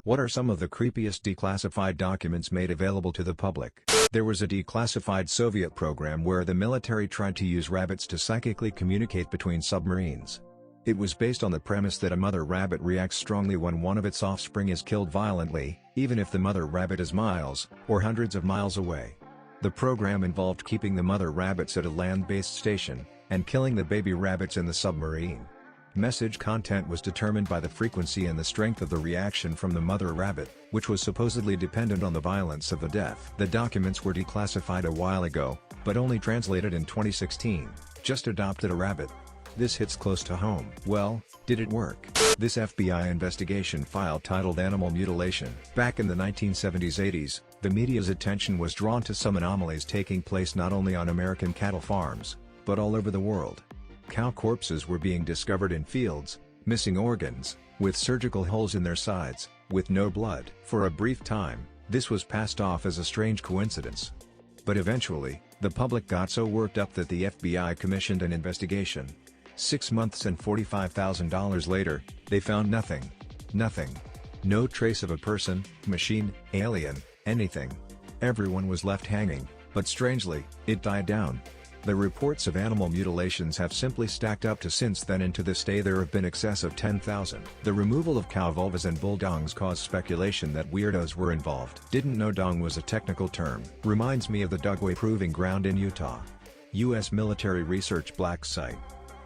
What are some of the creepiest declassified documents made available to the public? There was a declassified Soviet program where the military tried to use rabbits to psychically communicate between submarines. It was based on the premise that a mother rabbit reacts strongly when one of its offspring is killed violently, even if the mother rabbit is miles, or hundreds of miles away. The program involved keeping the mother rabbits at a land-based station, and killing the baby rabbits in the submarine. Message content was determined by the frequency and the strength of the reaction from the mother rabbit, which was supposedly dependent on the violence of the death. The documents were declassified a while ago, but only translated in 2016, just adopted a rabbit. This hits close to home. Well, did it work? This FBI investigation file titled Animal Mutilation. Back in the 1970s-80s, the media's attention was drawn to some anomalies taking place not only on American cattle farms, but all over the world. Cow corpses were being discovered in fields, missing organs, with surgical holes in their sides, with no blood. For a brief time, this was passed off as a strange coincidence. But eventually, the public got so worked up that the FBI commissioned an investigation. 6 months and $45,000 later, they found nothing. Nothing. No trace of a person, machine, alien, anything. Everyone was left hanging, but strangely, it died down. The reports of animal mutilations have simply stacked up to since then, and to this day there have been excess of 10,000. The removal of cow vulvas and bull dongs caused speculation that weirdos were involved. Didn't know dong was a technical term. Reminds me of the Dugway Proving Ground in Utah. U.S. military research black site.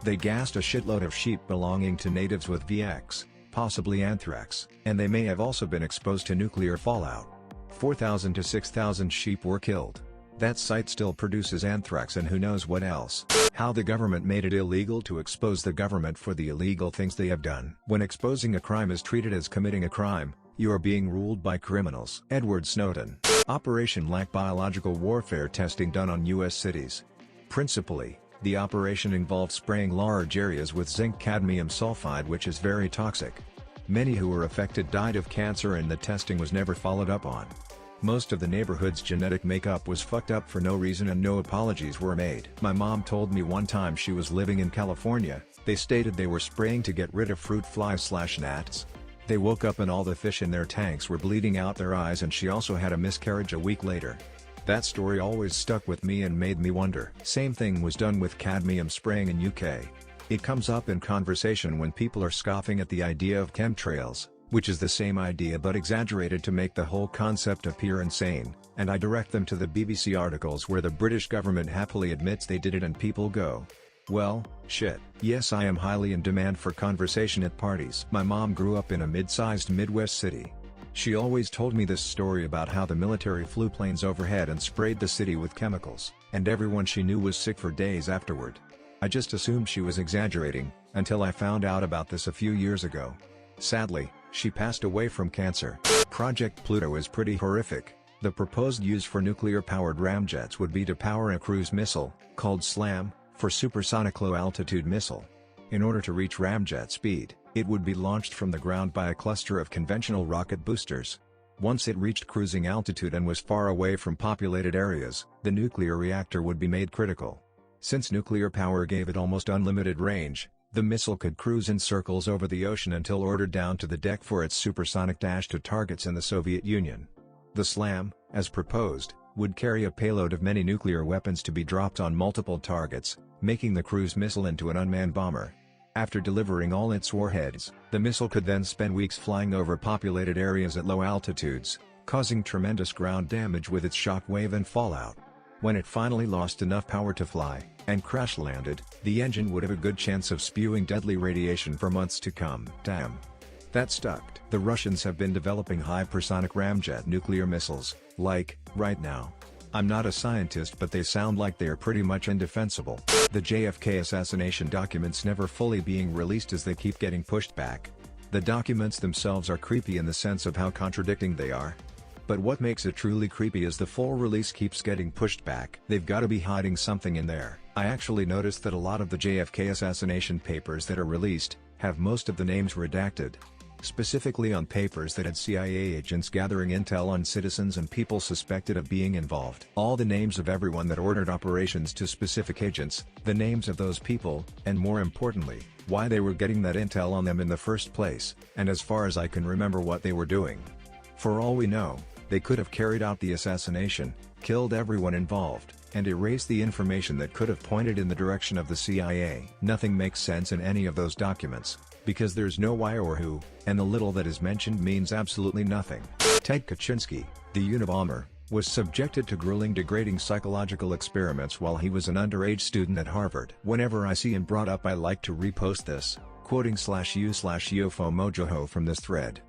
They gassed a shitload of sheep belonging to natives with VX, possibly anthrax, and they may have also been exposed to nuclear fallout. 4,000 to 6,000 sheep were killed. That site still produces anthrax and who knows what else. How the government made it illegal to expose the government for the illegal things they have done. When exposing a crime is treated as committing a crime, you are being ruled by criminals. Edward Snowden. Operation lacked biological warfare testing done on U.S. cities. Principally, the operation involved spraying large areas with zinc cadmium sulfide, which is very toxic. Many who were affected died of cancer and the testing was never followed up on. Most of the neighborhood's genetic makeup was fucked up for no reason and no apologies were made. My mom told me one time she was living in California, they stated they were spraying to get rid of fruit flies/gnats. They woke up and all the fish in their tanks were bleeding out their eyes, and she also had a miscarriage a week later. That story always stuck with me and made me wonder. Same thing was done with cadmium spraying in UK. It comes up in conversation when people are scoffing at the idea of chemtrails, which is the same idea but exaggerated to make the whole concept appear insane, and I direct them to the BBC articles where the British government happily admits they did it and people go, well, shit. Yes, I am highly in demand for conversation at parties. My mom grew up in a mid-sized Midwest city. She always told me this story about how the military flew planes overhead and sprayed the city with chemicals, and everyone she knew was sick for days afterward. I just assumed she was exaggerating, until I found out about this a few years ago. Sadly, she passed away from cancer. Project Pluto is pretty horrific. The proposed use for nuclear-powered ramjets would be to power a cruise missile, called SLAM, for supersonic low-altitude missile. In order to reach ramjet speed, it would be launched from the ground by a cluster of conventional rocket boosters. Once it reached cruising altitude and was far away from populated areas, the nuclear reactor would be made critical. Since nuclear power gave it almost unlimited range, the missile could cruise in circles over the ocean until ordered down to the deck for its supersonic dash to targets in the Soviet Union. The SLAM, as proposed, would carry a payload of many nuclear weapons to be dropped on multiple targets, making the cruise missile into an unmanned bomber. After delivering all its warheads, the missile could then spend weeks flying over populated areas at low altitudes, causing tremendous ground damage with its shockwave and fallout. When it finally lost enough power to fly, and crash-landed, the engine would have a good chance of spewing deadly radiation for months to come. Damn. That stuck. The Russians have been developing hypersonic ramjet nuclear missiles, like, right now. I'm not a scientist, but they sound like they are pretty much indefensible. The JFK assassination documents never fully being released as they keep getting pushed back. The documents themselves are creepy in the sense of how contradicting they are. But what makes it truly creepy is the full release keeps getting pushed back. They've got to be hiding something in there. I actually noticed that a lot of the JFK assassination papers that are released have most of the names redacted. specifically on papers that had CIA agents gathering intel on citizens and people suspected of being involved. All the names of everyone that ordered operations to specific agents, the names of those people, and more importantly, why they were getting that intel on them in the first place, and as far as I can remember what they were doing. For all we know, they could have carried out the assassination, killed everyone involved, and erased the information that could have pointed in the direction of the CIA. Nothing makes sense in any of those documents, because there's no why or who, and the little that is mentioned means absolutely nothing. Ted Kaczynski, the Unabomber, was subjected to grueling, degrading psychological experiments while he was an underage student at Harvard. Whenever I see him brought up, I like to repost this, quoting /u/yofomojoho from this thread.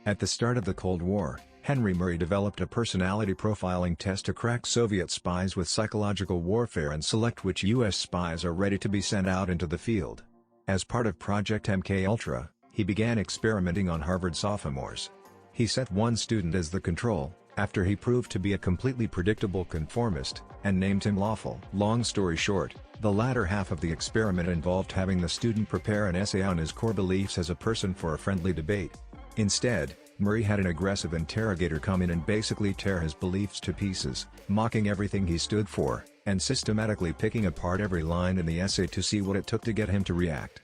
At the start of the Cold War, Henry Murray developed a personality profiling test to crack Soviet spies with psychological warfare and select which U.S. spies are ready to be sent out into the field. As part of Project MKUltra, he began experimenting on Harvard sophomores. He set one student as the control, after he proved to be a completely predictable conformist, and named him Lawful. Long story short, the latter half of the experiment involved having the student prepare an essay on his core beliefs as a person for a friendly debate. Instead, Murray had an aggressive interrogator come in and basically tear his beliefs to pieces, mocking everything he stood for, and systematically picking apart every line in the essay to see what it took to get him to react.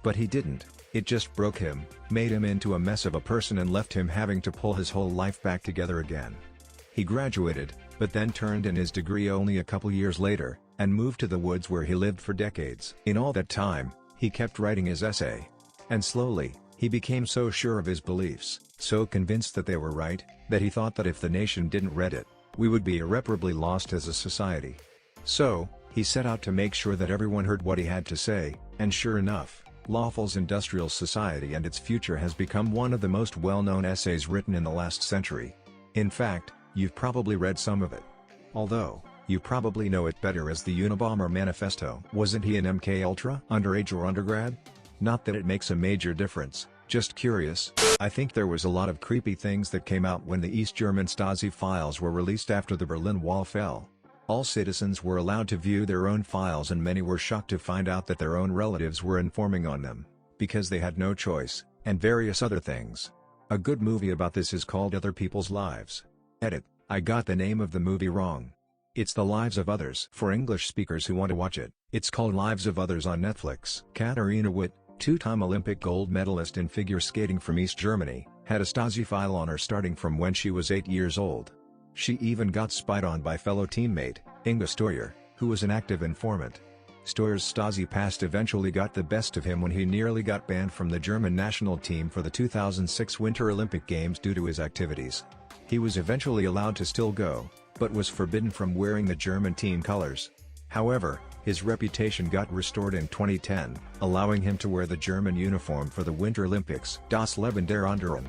But he didn't. It just broke him, made him into a mess of a person, and left him having to pull his whole life back together again. He graduated, but then turned in his degree only a couple years later, and moved to the woods where he lived for decades. In all that time, he kept writing his essay. And slowly, he became so sure of his beliefs, so convinced that they were right, that he thought that if the nation didn't read it, we would be irreparably lost as a society. So, he set out to make sure that everyone heard what he had to say, and sure enough, Lawful's Industrial Society and Its Future has become one of the most well-known essays written in the last century. In fact, you've probably read some of it. Although, you probably know it better as the Unabomber Manifesto. Wasn't he an MKUltra, underage or undergrad? Not that it makes a major difference, just curious. I think there was a lot of creepy things that came out when the East German Stasi files were released after the Berlin Wall fell. All citizens were allowed to view their own files, and many were shocked to find out that their own relatives were informing on them, because they had no choice, and various other things. A good movie about this is called Other People's Lives. Edit: I got the name of the movie wrong. It's The Lives of Others. For English speakers who want to watch it, it's called Lives of Others on Netflix. Katharina Witt, two-time Olympic gold medalist in figure skating from East Germany, had a Stasi file on her starting from when she was 8 years old. She even got spied on by fellow teammate, Inga Steuer, who was an active informant. Steuer's Stasi past eventually got the best of him when he nearly got banned from the German national team for the 2006 Winter Olympic Games due to his activities. He was eventually allowed to still go, but was forbidden from wearing the German team colors. However, his reputation got restored in 2010, allowing him to wear the German uniform for the Winter Olympics. Das Leben der Anderen.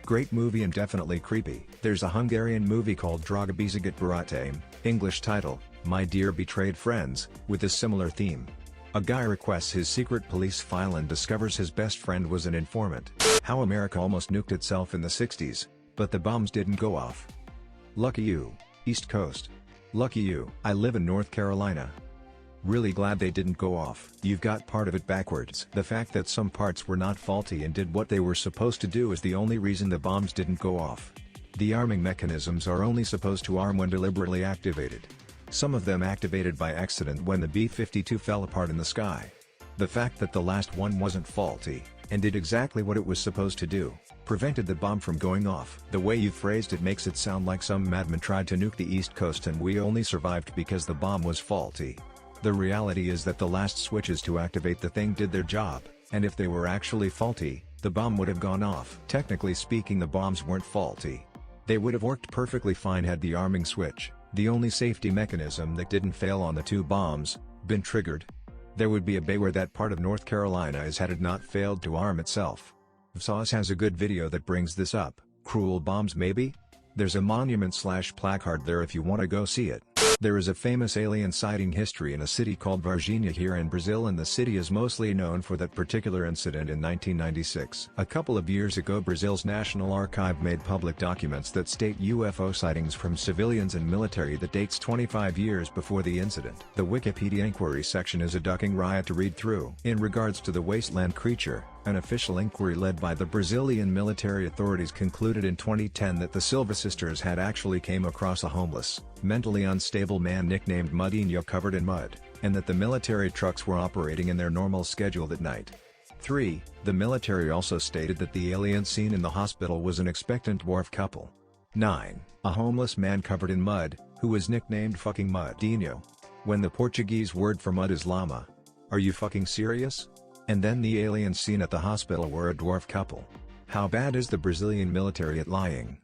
Great movie and definitely creepy. There's a Hungarian movie called Draga Bizigat Barátaim, English title, My Dear Betrayed Friends, with a similar theme. A guy requests his secret police file and discovers his best friend was an informant. How America almost nuked itself in the 60s, but the bombs didn't go off. Lucky you, East Coast. Lucky you. I live in North Carolina. Really glad they didn't go off. You've got part of it backwards. The fact that some parts were not faulty and did what they were supposed to do is the only reason the bombs didn't go off. The arming mechanisms are only supposed to arm when deliberately activated. Some of them activated by accident when the B-52 fell apart in the sky. The fact that the last one wasn't faulty, and did exactly what it was supposed to do, prevented the bomb from going off. The way you phrased it makes it sound like some madman tried to nuke the East Coast and we only survived because the bomb was faulty. The reality is that the last switches to activate the thing did their job, and if they were actually faulty, the bomb would have gone off. Technically speaking, the bombs weren't faulty. They would have worked perfectly fine had the arming switch, the only safety mechanism that didn't fail on the two bombs, been triggered. There would be a bay where that part of North Carolina is had it not failed to arm itself. Sauce has a good video that brings this up. Cruel bombs maybe? There's a monument/placard there if you want to go see it. There is a famous alien sighting history in a city called Varginha here in Brazil, and the city is mostly known for that particular incident in 1996. A couple of years ago, Brazil's National Archive made public documents that state UFO sightings from civilians and military that dates 25 years before the incident. The Wikipedia inquiry section is a ducking riot to read through. In regards to the wasteland creature, an official inquiry led by the Brazilian military authorities concluded in 2010 that the Silva sisters had actually came across a homeless, mentally unstable man nicknamed Mudinho covered in mud, and that the military trucks were operating in their normal schedule that night. 3. The military also stated that the alien seen in the hospital was an expectant dwarf couple. 9. A homeless man covered in mud, who was nicknamed fucking Mudinho. When the Portuguese word for mud is lama. Are you fucking serious? And then the aliens seen at the hospital were a dwarf couple. How bad is the Brazilian military at lying?